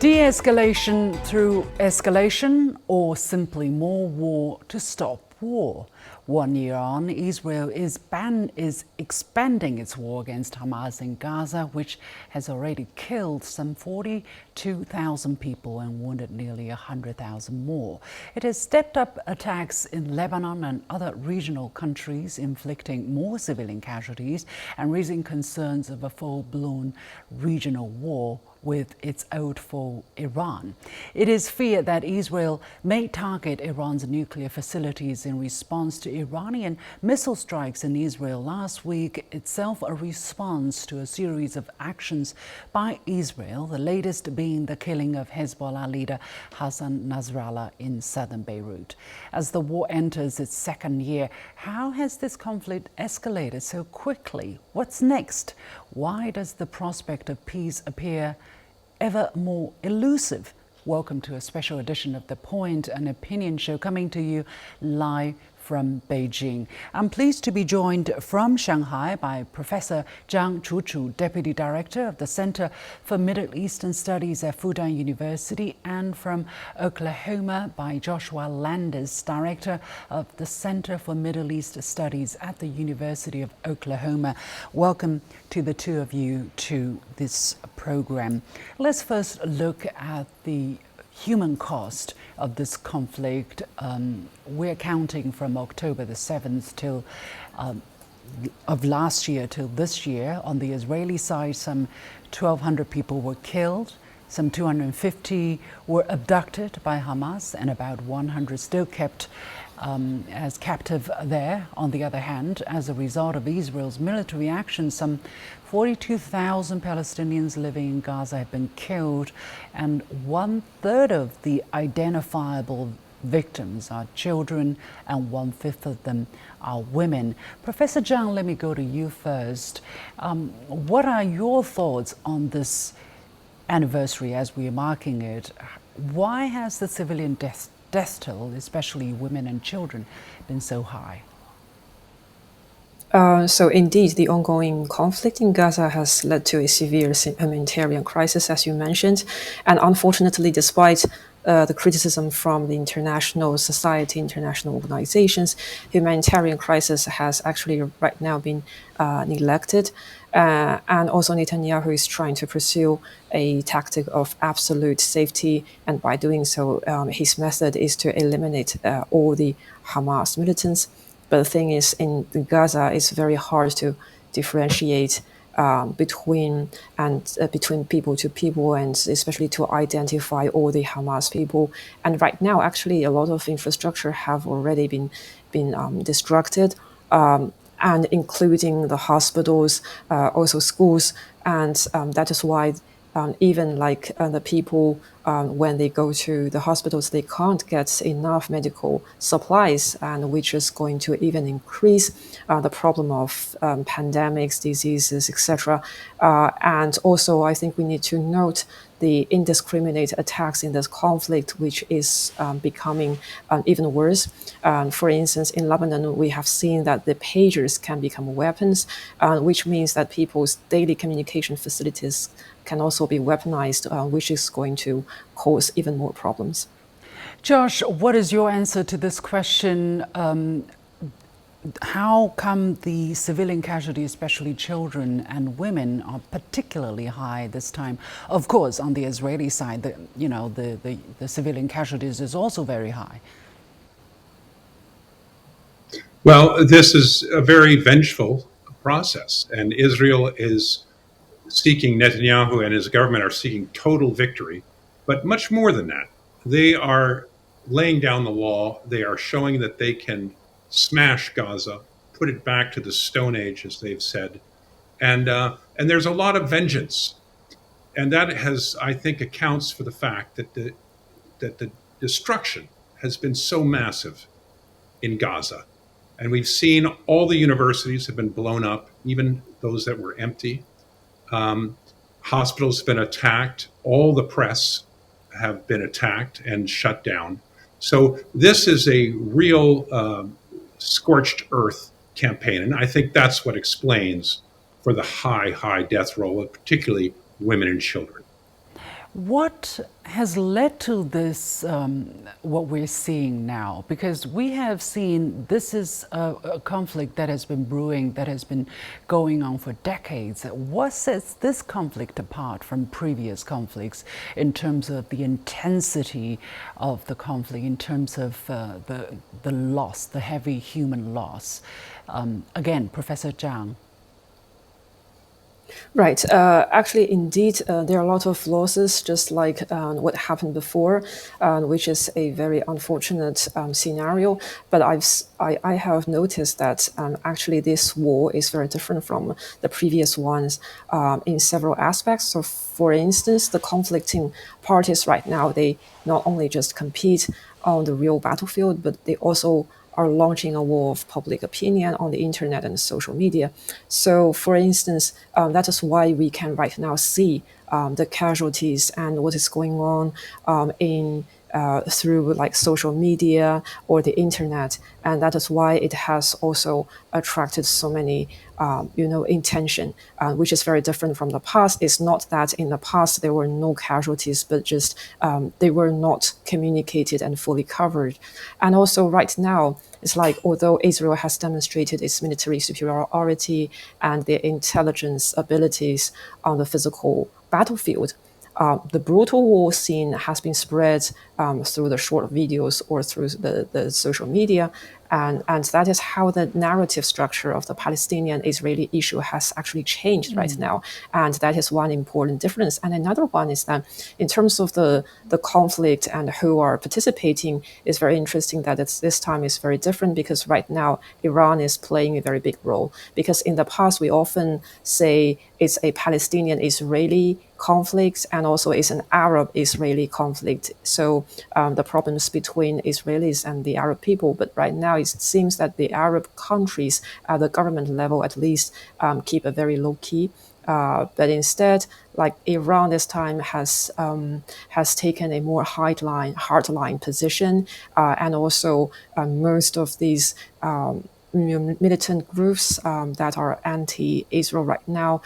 De-escalation through escalation, or simply more war to stop war? 1 year on, Israel is expanding its war against Hamas in Gaza, which has already killed some 42,000 people and wounded nearly 100,000 more. It has stepped up attacks in Lebanon and other regional countries, inflicting more civilian casualties and raising concerns of a full-blown regional war with its old foe, Iran. It is feared that Israel may target Iran's nuclear facilities in response to Iranian missile strikes in Israel last week, itself a response to a series of actions by Israel, the latest being the killing of Hezbollah leader Hassan Nasrallah in southern Beirut. As the war enters its second year, how has this conflict escalated so quickly? What's next? Why does the prospect of peace appear ever more elusive? Welcome to a special edition of The Point, an opinion show coming to you live from Beijing. I'm pleased to be joined from Shanghai by Professor Zhang Chuchu, Deputy Director of the Center for Middle Eastern Studies at Fudan University, and from Oklahoma by Joshua Landis, Director of the Center for Middle East Studies at the University of Oklahoma. Welcome to the two of you to this program. Let's first look at the human cost of this conflict. We're counting from October the 7th till of last year till this year. On the Israeli side, some 1,200 people were killed, some 250 were abducted by Hamas, and about 100 still kept as captive there. On the other hand, as a result of Israel's military action, some 42,000 Palestinians living in Gaza have been killed, and 1/3 of the identifiable victims are children, and 1/5 of them are women. Professor Zhang, let me go to you first. What are your thoughts on this anniversary as we are marking it? Why has the civilian death toll, especially women and children, been so high? So indeed, the ongoing conflict in Gaza has led to a severe humanitarian crisis, as you mentioned. And unfortunately, despite the criticism from the international society, international organizations, humanitarian crisis has actually right now been neglected. And also Netanyahu is trying to pursue a tactic of absolute safety. And by doing so, his method is to eliminate all the Hamas militants. But the thing is, in Gaza, it's very hard to differentiate between people to people, and especially to identify all the Hamas people. And right now, actually, a lot of infrastructure have already been destructed, and including the hospitals, also schools, and that is why even like the people, when they go to the hospitals, they can't get enough medical supplies, and which is going to even increase the problem of pandemics, diseases, etc. And also, I think we need to note the indiscriminate attacks in this conflict, which is becoming even worse. For instance, in Lebanon, we have seen that the pagers can become weapons, which means that people's daily communication facilities can also be weaponized, which is going to cause even more problems. Josh, what is your answer to this question? How come the civilian casualties, especially children and women, are particularly high this time? Of course, on the Israeli side, the civilian casualties is also very high. Well, this is a very vengeful process, and Israel is seeking, Netanyahu and his government are seeking total victory, but much more than that. They are laying down the law. They are showing that they can smash Gaza, put it back to the Stone Age, as they've said, and there's a lot of vengeance, and that has, I think, accounts for the fact that the destruction has been so massive in Gaza, and we've seen all the universities have been blown up, even those that were empty. Hospitals have been attacked. All the press have been attacked and shut down. So this is a real scorched earth campaign. And I think that's what explains for the high death roll of particularly women and children. What has led to this, what we're seeing now? Because we have seen this is a conflict that has been brewing, that has been going on for decades. What sets this conflict apart from previous conflicts in terms of the intensity of the conflict, in terms of the loss, the heavy human loss? Again, Professor Zhang. Right. Actually, indeed, there are a lot of losses, just like what happened before, which is a very unfortunate scenario. But I have noticed that actually this war is very different from the previous ones in several aspects. So, for instance, the conflicting parties right now, they not only just compete on the real battlefield, but they also are launching a war of public opinion on the internet and social media. So, for instance, that is why we can right now see the casualties and what is going on in through like social media or the internet, and that is why it has also attracted so many intention, which is very different from the past. It's not that in the past there were no casualties, but just they were not communicated and fully covered. And also right now, it's like although Israel has demonstrated its military superiority and their intelligence abilities on the physical battlefield, the brutal war scene has been spread through the short videos or through the social media. And that is how the narrative structure of the Palestinian-Israeli issue has actually changed right now. And that is one important difference. And another one is that in terms of the conflict and who are participating, it's very interesting that this time is very different because right now Iran is playing a very big role. Because in the past, we often say it's a Palestinian-Israeli conflict and also it's an Arab-Israeli conflict. So the problems between Israelis and the Arab people. But right now, it seems that the Arab countries at the government level at least keep a very low key. But instead, like Iran this time has taken a more hardline position, and also most of these militant groups that are anti-Israel right now,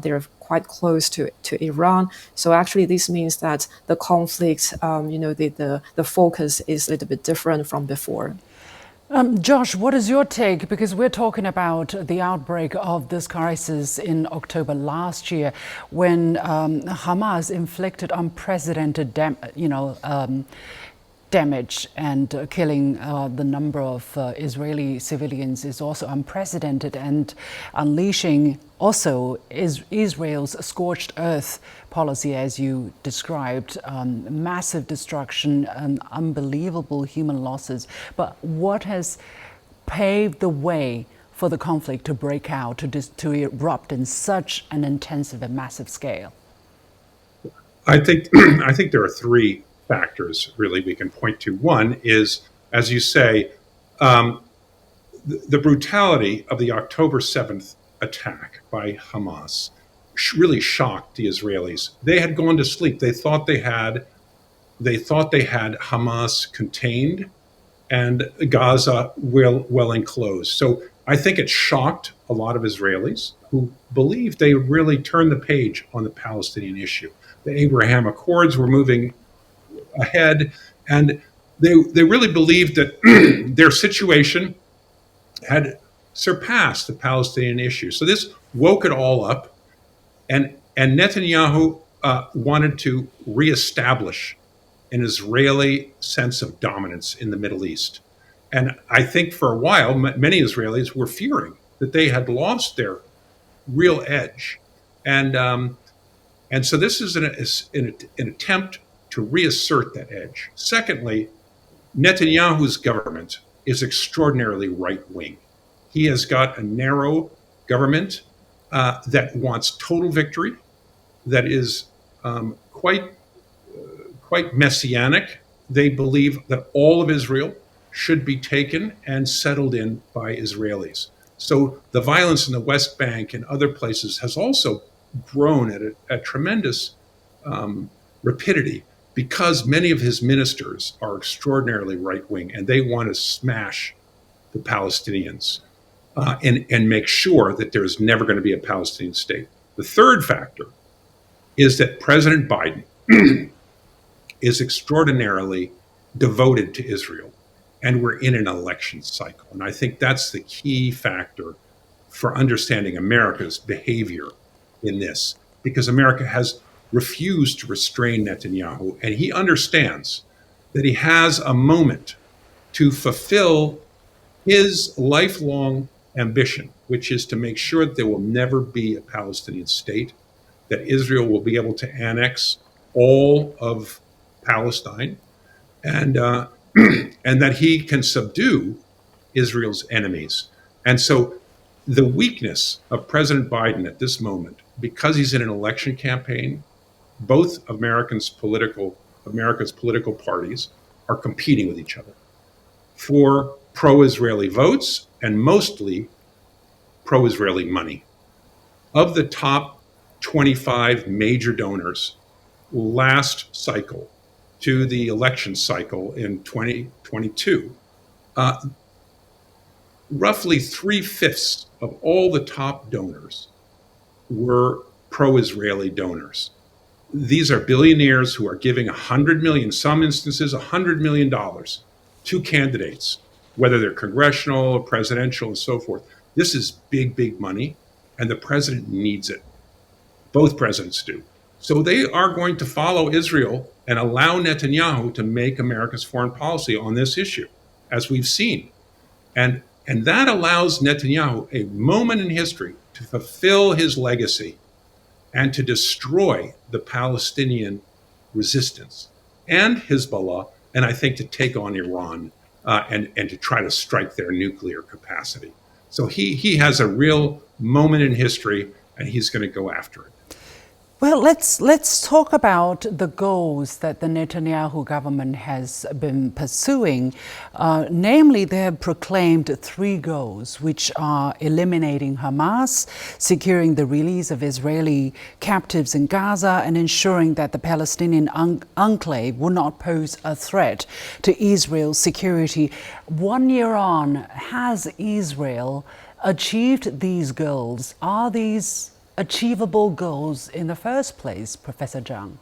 they're quite close to Iran. So actually, this means that the conflict, the focus is a little bit different from before. Josh, what is your take? Because we're talking about the outbreak of this crisis in October last year, when Hamas inflicted unprecedented damage and killing the number of Israeli civilians is also unprecedented, and unleashing also Israel's scorched earth policy, as you described, massive destruction and unbelievable human losses. But what has paved the way for the conflict to break out, to erupt in such an intensive and massive scale? I think there are three factors really we can point to. One is, as you say, the brutality of the October 7th attack by Hamas really shocked the Israelis. They had gone to sleep. They thought they had Hamas contained and Gaza well enclosed. So I think it shocked a lot of Israelis who believed they would really turn the page on the Palestinian issue. The Abraham Accords were moving ahead, and they really believed that their situation had surpassed the Palestinian issue. So this woke it all up, and Netanyahu wanted to reestablish an Israeli sense of dominance in the Middle East. And I think for a while, many Israelis were fearing that they had lost their real edge. And so this is an attempt to reassert that edge. Secondly, Netanyahu's government is extraordinarily right-wing. He has got a narrow government that wants total victory, that is quite messianic. They believe that all of Israel should be taken and settled in by Israelis. So the violence in the West Bank and other places has also grown at a tremendous rapidity, because many of his ministers are extraordinarily right-wing, and they want to smash the Palestinians and make sure that there's never going to be a Palestinian state. The third factor is that President Biden is extraordinarily devoted to Israel. And we're in an election cycle. And I think that's the key factor for understanding America's behavior in this, because America has refused to restrain Netanyahu, and he understands that he has a moment to fulfill his lifelong ambition, which is to make sure that there will never be a Palestinian state, that Israel will be able to annex all of Palestine, and and that he can subdue Israel's enemies. And so the weakness of President Biden at this moment, because he's in an election campaign, both America's political parties are competing with each other for pro-Israeli votes and mostly pro-Israeli money. Of the top 25 major donors last cycle to the election cycle in 2022, roughly 3/5 of all the top donors were pro-Israeli donors. These are billionaires who are giving 100 million, some instances $100 million to candidates, whether they're congressional, presidential, and so forth. This is big, big money, and the president needs it. Both presidents do. So they are going to follow Israel and allow Netanyahu to make America's foreign policy on this issue, as we've seen. And that allows Netanyahu a moment in history to fulfill his legacy and to destroy the Palestinian resistance and Hezbollah, and I think to take on Iran and to try to strike their nuclear capacity. So he has a real moment in history, and he's going to go after it. Well, let's talk about the goals that the Netanyahu government has been pursuing. Namely, they have proclaimed 3 goals, which are eliminating Hamas, securing the release of Israeli captives in Gaza, and ensuring that the Palestinian enclave will not pose a threat to Israel's security. 1 year on, has Israel achieved these goals? Are these achievable goals in the first place, Professor Zhang?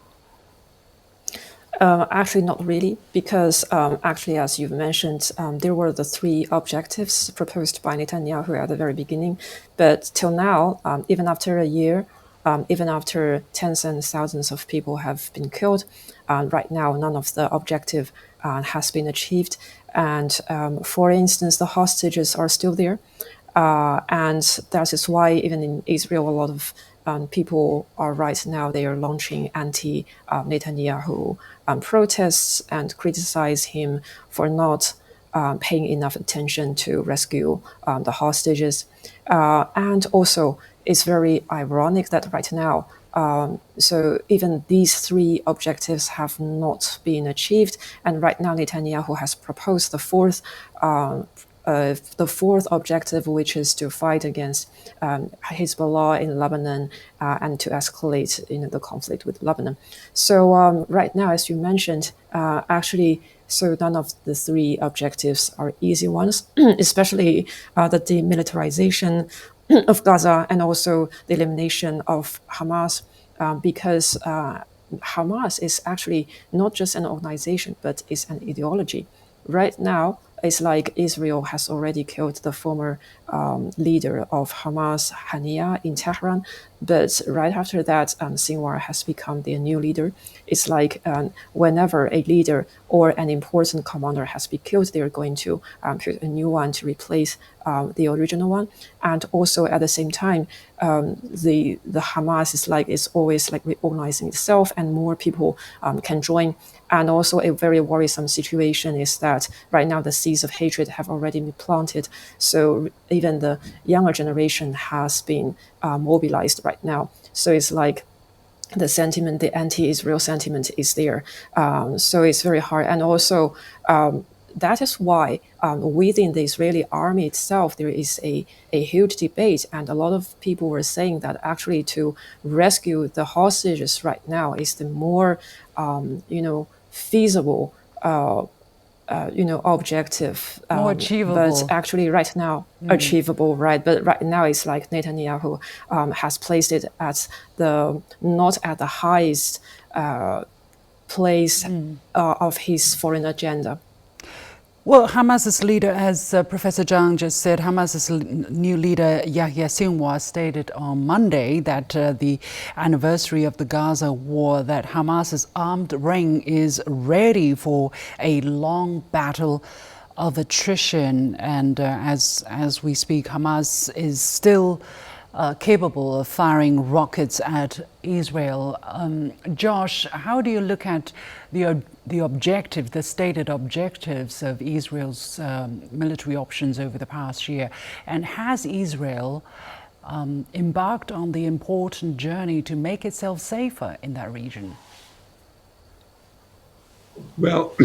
Actually, not really, because actually, as you've mentioned, there were the 3 objectives proposed by Netanyahu at the very beginning. But till now, even after a year, even after tens and thousands of people have been killed, right now, none of the objective has been achieved. And for instance, the hostages are still there. And that is why even in Israel, a lot of people are right now, they are launching anti-Netanyahu protests and criticize him for not paying enough attention to rescue the hostages. And also, it's very ironic that right now, so even these 3 objectives have not been achieved. And right now, Netanyahu has proposed the fourth objective, which is to fight against Hezbollah in Lebanon and to escalate the conflict with Lebanon. So right now, as you mentioned, actually, so none of the 3 objectives are easy ones, especially the demilitarization of Gaza and also the elimination of Hamas, because Hamas is actually not just an organization, but it's an ideology. Right now, it's like Israel has already killed the former leader of Hamas, Haniya, in Tehran. But right after that, Sinwar has become their new leader. It's like whenever a leader or an important commander has been killed, they're going to put a new one to replace the original one. And also at the same time, the Hamas is like, it's always like reorganizing itself, and more people can join. And also a very worrisome situation is that right now the seeds of hatred have already been planted. So even the younger generation has been mobilized right now. So it's like the sentiment, the anti-Israel sentiment is there. So it's very hard. And also that is why within the Israeli army itself, there is a huge debate. And a lot of people were saying that actually to rescue the hostages right now is the more, feasible, objective. More achievable. But actually right now, achievable, right? But right now it's like Netanyahu has placed it at not at the highest place of his foreign agenda. Well, Hamas's leader, as Professor Zhang just said, Hamas's new leader, Yahya Sinwar, stated on Monday that the anniversary of the Gaza war, that Hamas's armed ring is ready for a long battle of attrition. And as we speak, Hamas is still capable of firing rockets at Israel. Josh, how do you look at the objective, the stated objectives of Israel's military options over the past year? And has Israel embarked on the important journey to make itself safer in that region? Well,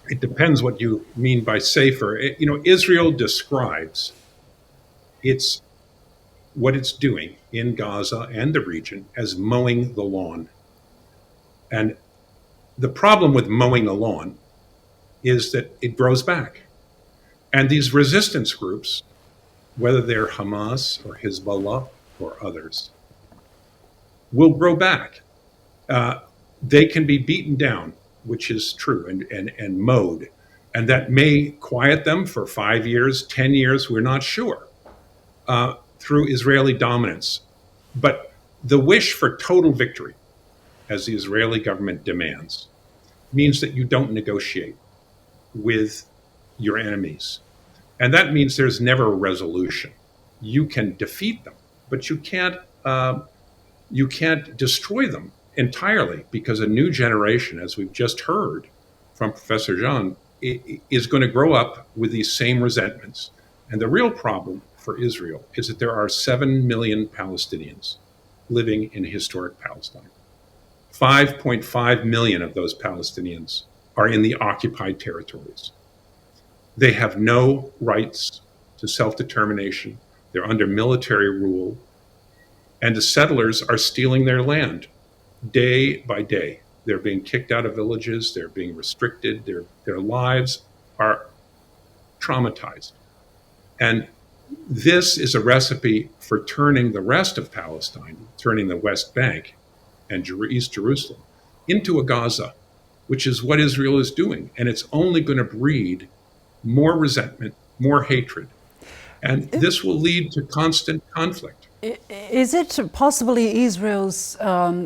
it depends what you mean by safer. Israel describes what it's doing in Gaza and the region as mowing the lawn. And the problem with mowing the lawn is that it grows back. And these resistance groups, whether they're Hamas or Hezbollah or others, will grow back. They can be beaten down, which is true, and mowed. And that may quiet them for 5 years, 10 years, we're not sure, through Israeli dominance. But the wish for total victory, as the Israeli government demands, means that you don't negotiate with your enemies. And that means there's never a resolution. You can defeat them, but you can't destroy them entirely, because a new generation, as we've just heard from Professor Zhang, is going to grow up with these same resentments. And the real problem for Israel is that there are 7 million Palestinians living in historic Palestine. 5.5 million of those Palestinians are in the occupied territories. They have no rights to self-determination. They're under military rule. And the settlers are stealing their land day by day. They're being kicked out of villages. They're being restricted. Their lives are traumatized. And this is a recipe for turning the rest of Palestine, turning the West Bank and East Jerusalem into a Gaza, which is what Israel is doing. And it's only going to breed more resentment, more hatred. And this will lead to constant conflict. Is it possibly Israel's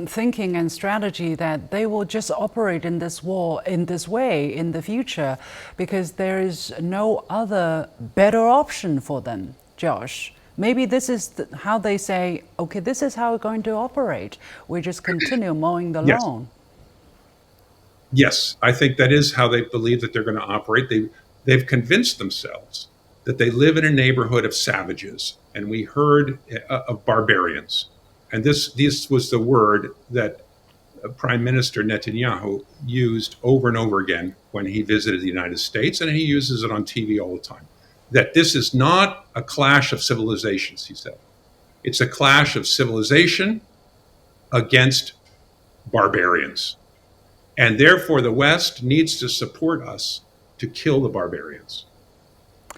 thinking and strategy that they will just operate in this war in this way in the future because there is no other better option for them, Josh? Maybe this is how they say, okay, this is how we're going to operate. We just continue mowing the lawn. Yes, I think that is how they believe that they're going to operate. They've convinced themselves that they live in a neighborhood of savages. And we heard of barbarians. And this was the word that Prime Minister Netanyahu used over and over again when he visited the United States, and he uses it on TV all the time. That this is not a clash of civilizations, he said. It's a clash of civilization against barbarians. And therefore, the West needs to support us to kill the barbarians.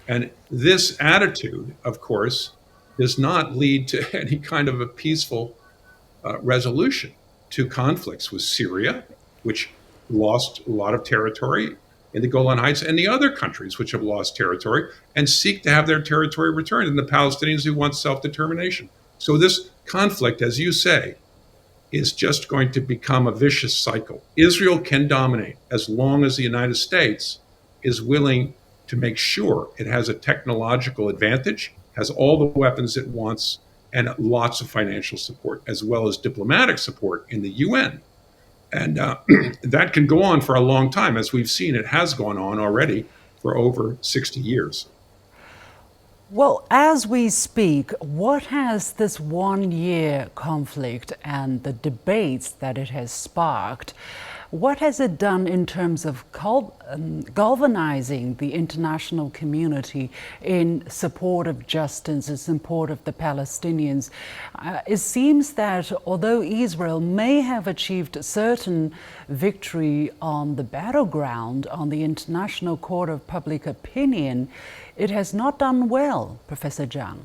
And this attitude, of course, does not lead to any kind of a peaceful resolution to conflicts with Syria, which lost a lot of territory in the Golan Heights, and the other countries which have lost territory and seek to have their territory returned, and the Palestinians who want self-determination. So this conflict, as you say, is just going to become a vicious cycle. Israel can dominate as long as the United States is willing to make sure it has a technological advantage, has all the weapons it wants, and lots of financial support, as well as diplomatic support in the UN. And that can go on for a long time. As we've seen, it has gone on already for over 60 years. Well, as we speak, what has this 1 year conflict and the debates that it has sparked, what has it done in terms of galvanizing the international community in support of justice, in support of the Palestinians? It seems that although Israel may have achieved certain victory on the battleground, on the International Court of Public Opinion, it has not done well, Professor Zhang.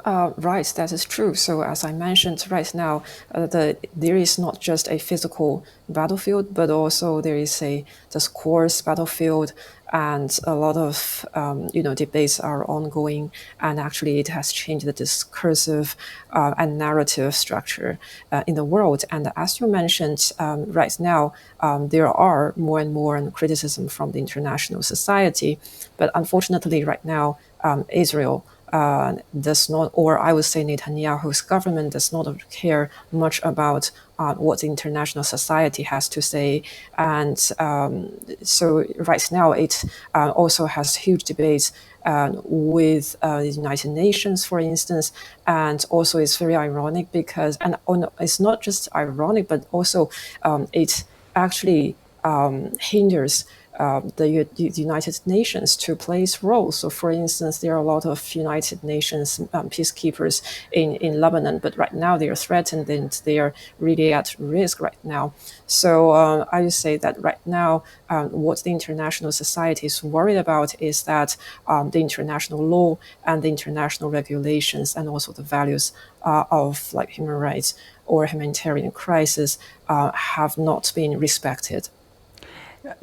Right, that is true. So as I mentioned, right now, there is not just a physical battlefield, but also there is a discourse battlefield, and a lot of debates are ongoing. And actually, it has changed the discursive and narrative structure in the world. And as you mentioned, right now there are more and more criticism from the international society, but unfortunately, right now, Israel does not, or I would say Netanyahu's government does not care much about what the international society has to say. And so right now it also has huge debates with the United Nations, for instance. And also it's very ironic because, and it's not just ironic, but also it actually hinders the United Nations to play its role. So, for instance, there are a lot of United Nations peacekeepers in Lebanon, but right now they are threatened and they are really at risk right now. So I would say that right now, what the international society is worried about is that the international law and the international regulations and also the values of like human rights or humanitarian crisis have not been respected.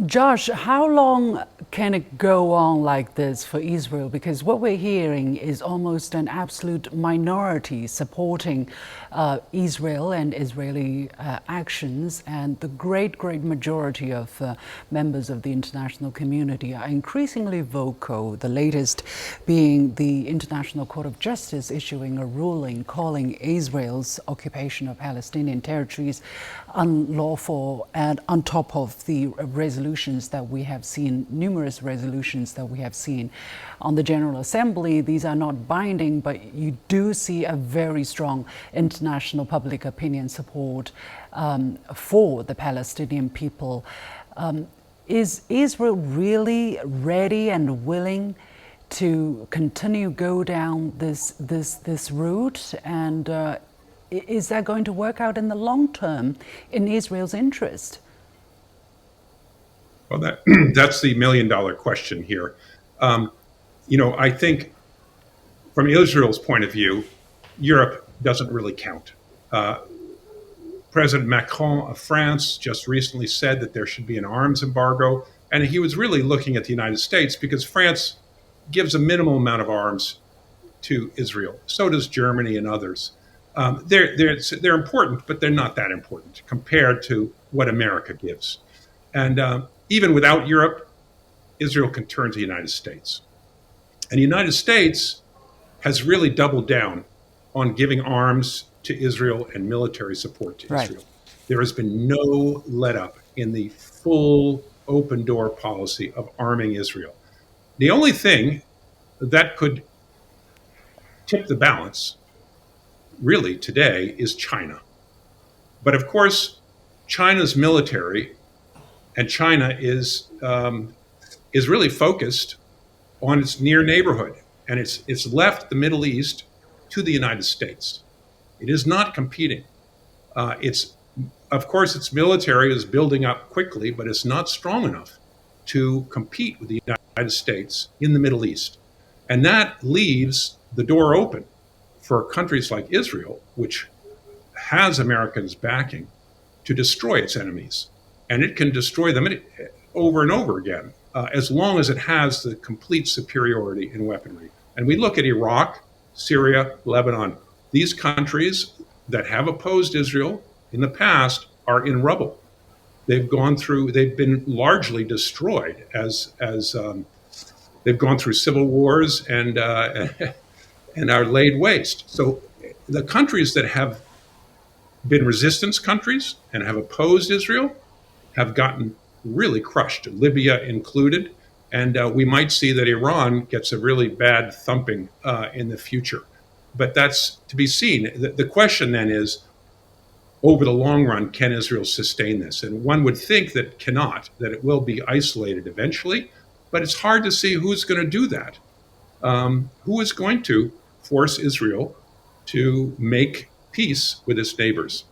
Josh, how long can it go on like this for Israel? Because what we're hearing is almost an absolute minority supporting Israel and Israeli actions, and the great majority of members of the international community are increasingly vocal, the latest being the International Court of Justice issuing a ruling calling Israel's occupation of Palestinian territories unlawful, and on top of the resolutions that we have seen, numerous resolutions that we have seen on the General Assembly. These are not binding, but you do see a very strong international public opinion support for the Palestinian people. Is Israel really ready and willing to continue go down this route, and is that going to work out in the long term in Israel's interest? Well, that's the million-dollar question here. I think from Israel's point of view, Europe doesn't really count. President Macron of France just recently said that there should be an arms embargo, and he was really looking at the United States because France gives a minimal amount of arms to Israel. So does Germany and others. They're important, but they're not that important compared to what America gives. And even without Europe, Israel can turn to the United States. And the United States has really doubled down on giving arms to Israel and military support to Israel. There has been no let up in the full open door policy of arming Israel. The only thing that could tip the balance really today is China. But of course, China's military and China is really focused on its near neighborhood, and it's left the Middle East to the United States. It is not competing. Of course, its military is building up quickly, but it's not strong enough to compete with the United States in the Middle East. And that leaves the door open for countries like Israel, which has Americans backing, to destroy its enemies. And it can destroy them over and over again, as long as it has the complete superiority in weaponry. And we look at Iraq, Syria, Lebanon. These countries that have opposed Israel in the past are in rubble. They've been largely destroyed as they've gone through civil wars and are laid waste. So the countries that have been resistance countries and have opposed Israel have gotten really crushed, Libya included. And we might see that Iran gets a really bad thumping in the future. But that's to be seen. The question then is, over the long run, can Israel sustain this? And one would think that it cannot, that it will be isolated eventually. But it's hard to see who's going to do that. Who is going to force Israel to make peace with its neighbors.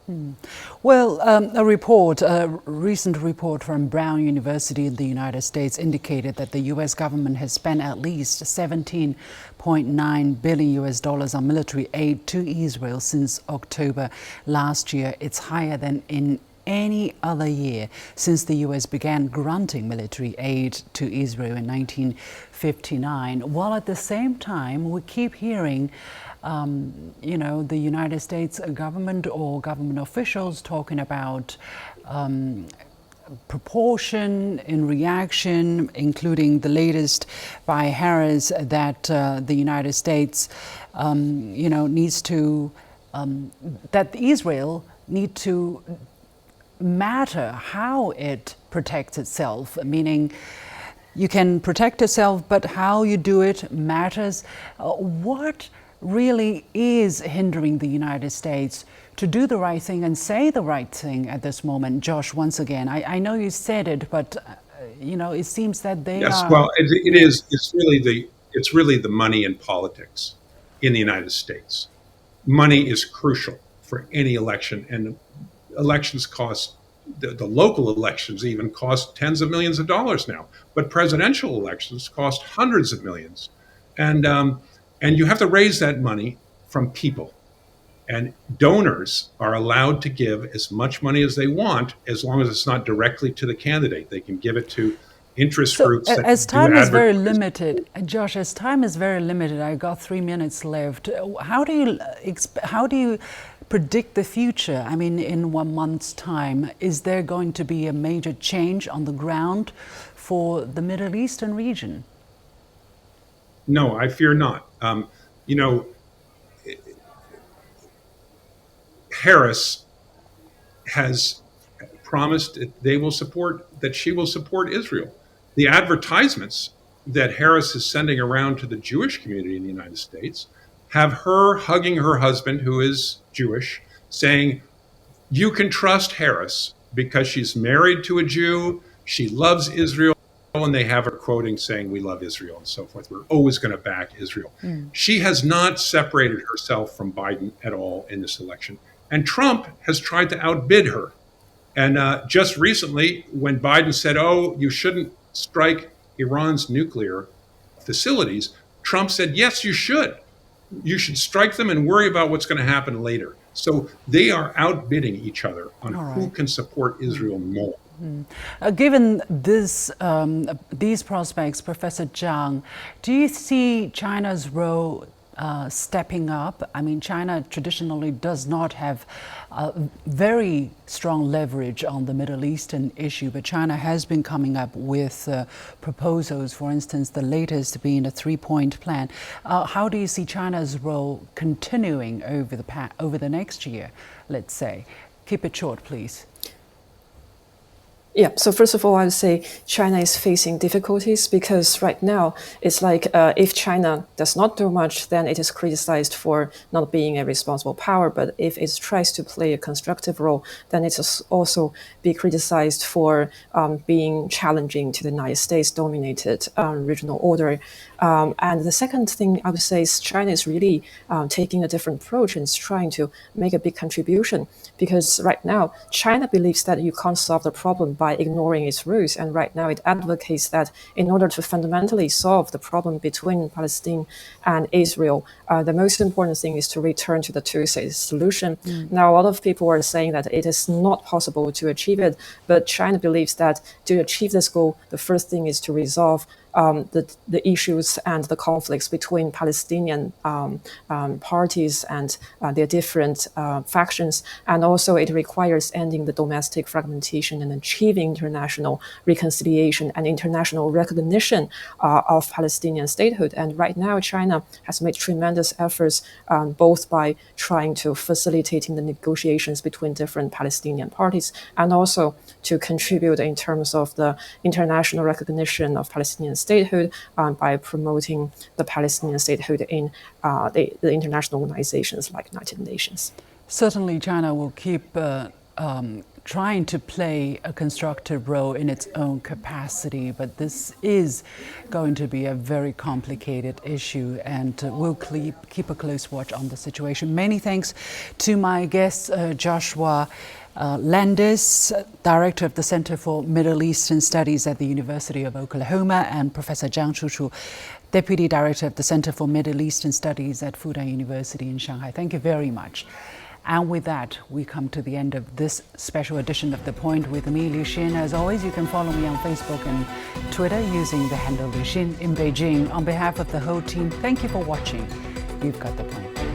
Well, a recent report from Brown University in the United States indicated that the U.S. government has spent at least $17.9 billion US on military aid to Israel since October last year. It's higher than in any other year since the U.S. began granting military aid to Israel in 1959, while at the same time we keep hearing the United States government or government officials talking about proportion in reaction, including the latest by Harris that the United States, needs to, that Israel need to matter how it protects itself, meaning you can protect yourself, but how you do it matters. What really is hindering the United States to do the right thing and say the right thing at this moment? Josh, once again, I know you said it, but it seems that they Yes, are. well, it is. It's really the money in politics in the United States. Money is crucial for any election, and elections cost. The local elections even cost tens of millions of dollars now, but presidential elections cost hundreds of millions, and you have to raise that money from people. And donors are allowed to give as much money as they want, as long as it's not directly to the candidate. They can give it to interest groups that as do time is very advertising. limited, Josh, as time is very limited, I got 3 minutes left. How do you predict the future? I mean, in 1 month's time, is there going to be a major change on the ground for the Middle Eastern region? No, I fear not. Harris has promised that she will support Israel. The advertisements that Harris is sending around to the Jewish community in the United States have her hugging her husband, who is Jewish, saying, you can trust Harris because she's married to a Jew, she loves Israel, and they have her quoting saying, we love Israel and so forth. We're always going to back Israel. She has not separated herself from Biden at all in this election. And Trump has tried to outbid her. And just recently, when Biden said, you shouldn't strike Iran's nuclear facilities, Trump said, yes, you should. You should strike them and worry about what's going to happen later. So they are outbidding each other on who can support Israel more. Given these prospects, Professor Zhang, do you see China's role stepping up? I mean, China traditionally does not have very strong leverage on the Middle Eastern issue, but China has been coming up with proposals, for instance, the latest being a 3-point plan. How do you see China's role continuing over the next year, let's say? Keep it short, please. Yeah, so first of all, I would say China is facing difficulties because right now it's like if China does not do much, then it is criticized for not being a responsible power. But if it tries to play a constructive role, then it will also be criticized for being challenging to the United States dominated regional order. And the second thing I would say is China is really taking a different approach and is trying to make a big contribution because right now China believes that you can't solve the problem by ignoring its roots. And right now it advocates that in order to fundamentally solve the problem between Palestine and Israel, the most important thing is to return to the two-state solution. Now, a lot of people are saying that it is not possible to achieve it, but China believes that to achieve this goal, the first thing is to resolve the issues and the conflicts between Palestinian parties and their different factions. And also it requires ending the domestic fragmentation and achieving international reconciliation and international recognition of Palestinian statehood. And right now, China has made tremendous efforts both by trying to facilitating the negotiations between different Palestinian parties and also to contribute in terms of the international recognition of Palestinian statehood by promoting the Palestinian statehood in the international organizations like United Nations. Certainly, China will keep trying to play a constructive role in its own capacity, but this is going to be a very complicated issue, and we'll keep a close watch on the situation. Many thanks to my guests, Joshua Landis, Director of the Center for Middle Eastern Studies at the University of Oklahoma, and Professor Zhang Chuchu, Deputy Director of the Center for Middle Eastern Studies at Fudan University in Shanghai. Thank you very much. And with that, we come to the end of this special edition of The Point with me, Liu Xin. As always, you can follow me on Facebook and Twitter using the handle Liu Xin in Beijing. On behalf of the whole team, thank you for watching. You've got The Point.